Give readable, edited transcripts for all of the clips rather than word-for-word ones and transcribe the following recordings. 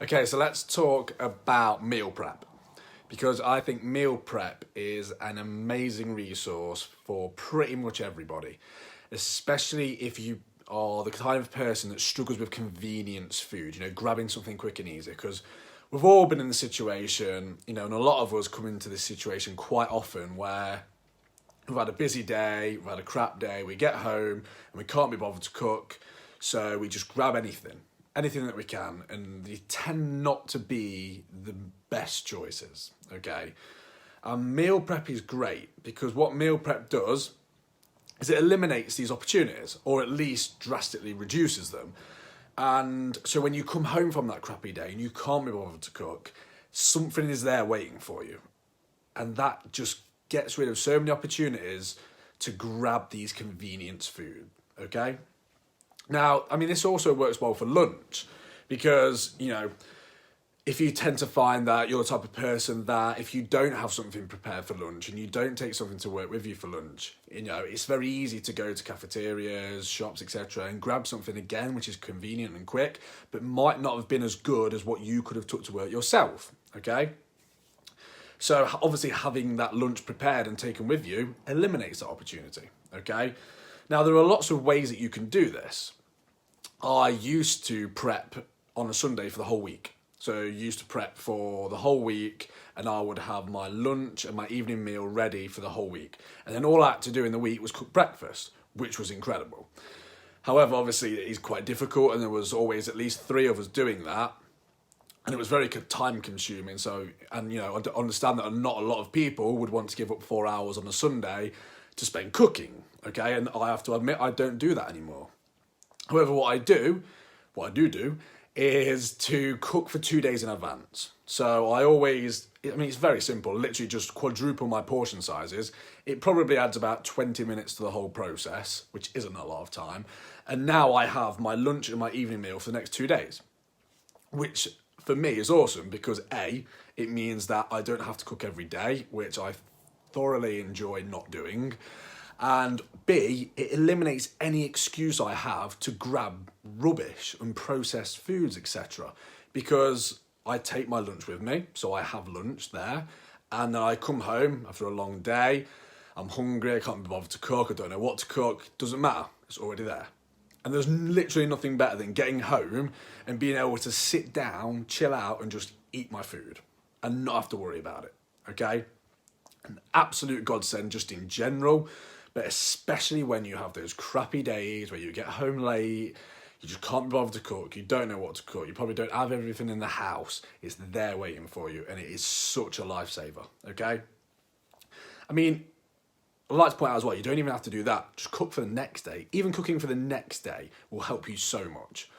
Okay, so let's talk about meal prep because I think meal prep is an amazing resource for pretty much everybody, especially if you are the kind of person that struggles with convenience food, grabbing something quick and easy. Because we've all been in the situation, and a lot of us come into this situation quite often where we've had a busy day, we've had a crap day, we get home and we can't be bothered to cook, so we just grab anything that we can, and they tend not to be the best choices, okay? And meal prep is great because what meal prep does is it eliminates these opportunities, or at least drastically reduces them. And so when you come home from that crappy day and you can't be bothered to cook, something is there waiting for you. And that just gets rid of so many opportunities to grab these convenience food, okay? Now, this also works well for lunch because, if you tend to find that you're the type of person that if you don't have something prepared for lunch and you don't take something to work with you for lunch, it's very easy to go to cafeterias, shops, etc. and grab something again, which is convenient and quick, but might not have been as good as what you could have took to work yourself, okay? So obviously having that lunch prepared and taken with you eliminates that opportunity, okay? Now, there are lots of ways that you can do this. I used to prep on a Sunday for the whole week. So I used to prep for the whole week and I would have my lunch and my evening meal ready for the whole week. And then all I had to do in the week was cook breakfast, which was incredible. However, obviously it is quite difficult and there was always at least 3 of us doing that. And it was very time consuming. So, I understand that not a lot of people would want to give up 4 hours on a Sunday to spend cooking, okay? And I have to admit, I don't do that anymore. However, what I do is to cook for 2 days in advance. So it's very simple, literally just quadruple my portion sizes. It probably adds about 20 minutes to the whole process, which isn't a lot of time. And now I have my lunch and my evening meal for the next 2 days, which for me is awesome because A, it means that I don't have to cook every day, which I thoroughly enjoy not doing. And B, it eliminates any excuse I have to grab rubbish and processed foods, etc. Because I take my lunch with me, so I have lunch there. And then I come home after a long day, I'm hungry, I can't be bothered to cook, I don't know what to cook, doesn't matter, it's already there. And there's literally nothing better than getting home and being able to sit down, chill out and just eat my food and not have to worry about it, okay? An absolute godsend just in general, but especially when you have those crappy days where you get home late, you just can't be bothered to cook, you don't know what to cook, you probably don't have everything in the house, it's there waiting for you, and it is such a lifesaver, okay? I'd like to point out as well, you don't even have to do that, just cook for the next day. Even cooking for the next day will help you so much.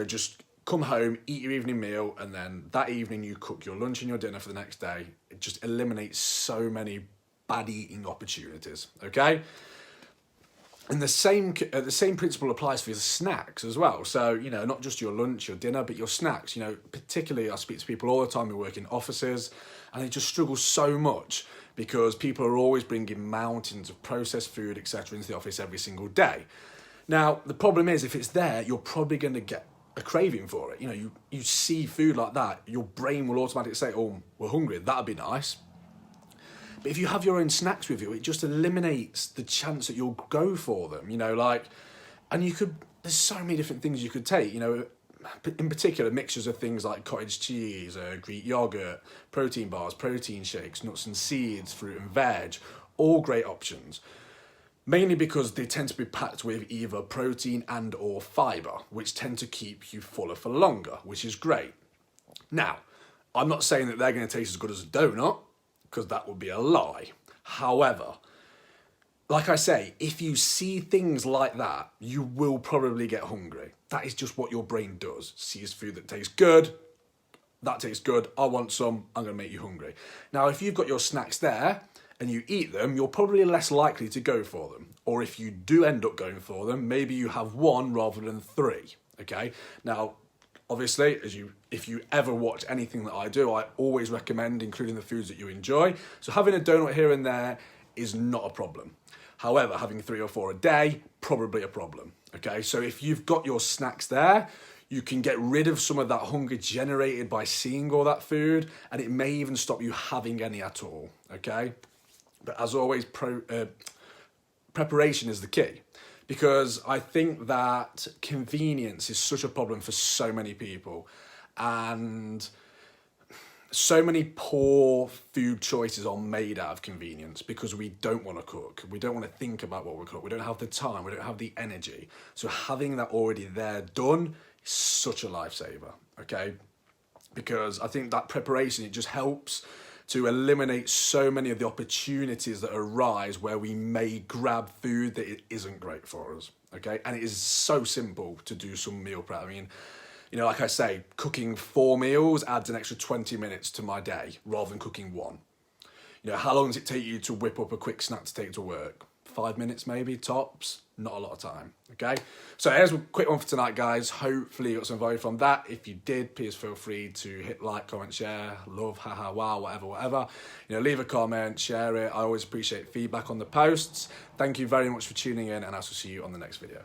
Just come home, eat your evening meal, and then that evening you cook your lunch and your dinner for the next day. It just eliminates so many bad eating opportunities, okay? And the same principle applies for your snacks as well. So, not just your lunch, your dinner, but your snacks. Particularly I speak to people all the time who work in offices and they just struggle so much because people are always bringing mountains of processed food, etc. into the office every single day. Now, the problem is if it's there, you're probably going to get a craving for it. You see food like that, your brain will automatically say, oh, we're hungry, that'd be nice. But if you have your own snacks with you, it just eliminates the chance that you'll go for them, and there's so many different things you could take, in particular mixtures of things like cottage cheese, Greek yogurt, protein bars, protein shakes, nuts and seeds, fruit and veg, all great options. Mainly because they tend to be packed with either protein and or fibre, which tend to keep you fuller for longer, which is great. Now, I'm not saying that they're going to taste as good as a donut, because that would be a lie. However, like I say, if you see things like that, you will probably get hungry. That is just what your brain does. Sees food that tastes good, that tastes good, I want some, I'm going to make you hungry. Now, if you've got your snacks there and you eat them, you're probably less likely to go for them. Or if you do end up going for them, maybe you have 1 rather than 3, okay? Now, obviously, if you ever watch anything that I do, I always recommend including the foods that you enjoy. So having a donut here and there is not a problem. However, having 3 or 4 a day, probably a problem, okay? So if you've got your snacks there, You can get rid of some of that hunger generated by seeing all that food, and it may even stop you having any at all, okay? But as always, preparation is the key, because I think that convenience is such a problem for so many people, and so many poor food choices are made out of convenience because we don't want to cook. We don't want to think about what we cook. We don't have the time. We don't have the energy. So having that already there done is such a lifesaver, okay? Because I think that preparation, it just helps to eliminate so many of the opportunities that arise where we may grab food that it isn't great for us, okay? And it is so simple to do some meal prep. I mean, you know, like I say, cooking 4 meals adds an extra 20 minutes to my day rather than cooking 1. You know, how long does it take you to whip up a quick snack to take to work? 5 minutes maybe, tops. Not a lot of time, okay? So here's a quick one for tonight, guys. Hopefully you got some value from that. If you did, please feel free to hit like, comment, share, love, haha, wow, whatever. You know, leave a comment, share it. I always appreciate feedback on the posts. Thank you very much for tuning in, and I will see you on the next video.